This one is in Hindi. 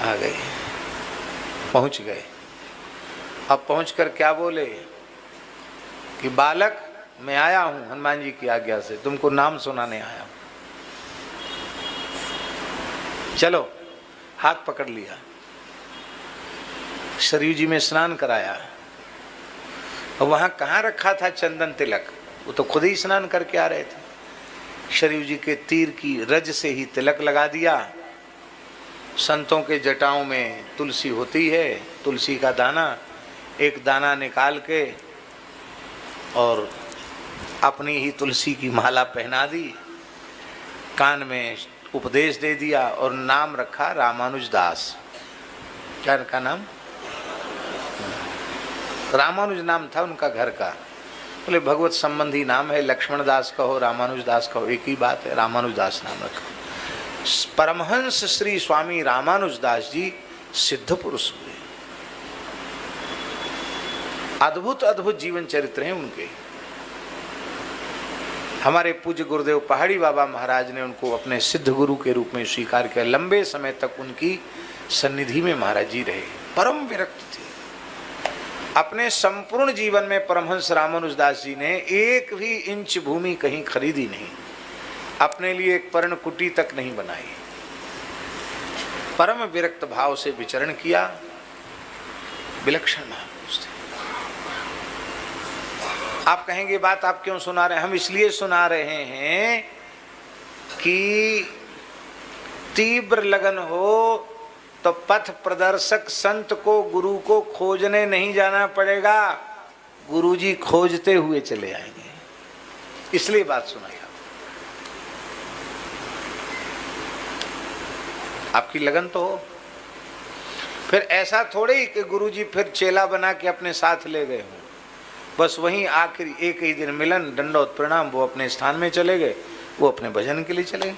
आ गए, पहुंच गए। अब पहुंचकर क्या बोले कि बालक मैं आया हूं हनुमान जी की आज्ञा से, तुमको नाम सुनाने आया हूं, चलो। हाथ पकड़ लिया, सरयू जी में स्नान कराया। और वहां कहाँ रखा था चंदन तिलक, वो तो खुद ही स्नान करके आ रहे थे। सरयू जी के तीर की रज से ही तिलक लगा दिया। संतों के जटाओं में तुलसी होती है, तुलसी का दाना, एक दाना निकाल के और अपनी ही तुलसी की माला पहना दी, कान में उपदेश दे दिया और नाम रखा रामानुज दास। क्या रखा नाम? रामानुज नाम था उनका घर का। बोले भगवत संबंधी नाम है, लक्ष्मण दास कहो, रामानुज दास कहो, एक ही बात है, रामानुज दास नाम रखा। परमहंस श्री स्वामी रामानुज दास जी सिद्ध पुरुष हुए। अद्भुत अद्भुत जीवन चरित्र हैं उनके। हमारे पूज्य गुरुदेव पहाड़ी बाबा महाराज ने उनको अपने सिद्ध गुरु के रूप में स्वीकार किया। लंबे समय तक उनकी सन्निधि में महाराज जी रहे, परम विरक्त थे। अपने संपूर्ण जीवन में परमहंस रामानुज दास जी ने एक भी इंच भूमि कहीं खरीदी नहीं, अपने लिए एक पर्णकुटी तक नहीं बनाई, परम विरक्त भाव से विचरण किया। विलक्षण महापुरुष थे। आप कहेंगे बात आप क्यों सुना रहे हैं? हम इसलिए सुना रहे हैं कि तीव्र लगन हो तो पथ प्रदर्शक संत को, गुरु को खोजने नहीं जाना पड़ेगा, गुरुजी खोजते हुए चले आएंगे। इसलिए बात सुनाई आपकी लगन तो हो। फिर ऐसा थोड़े ही कि गुरुजी फिर चेला बना के अपने साथ ले गए हों, बस वहीं आखिरी एक ही दिन मिलन, दंडोत प्रणाम, वो अपने स्थान में चले गए, वो अपने भजन के लिए चले गए।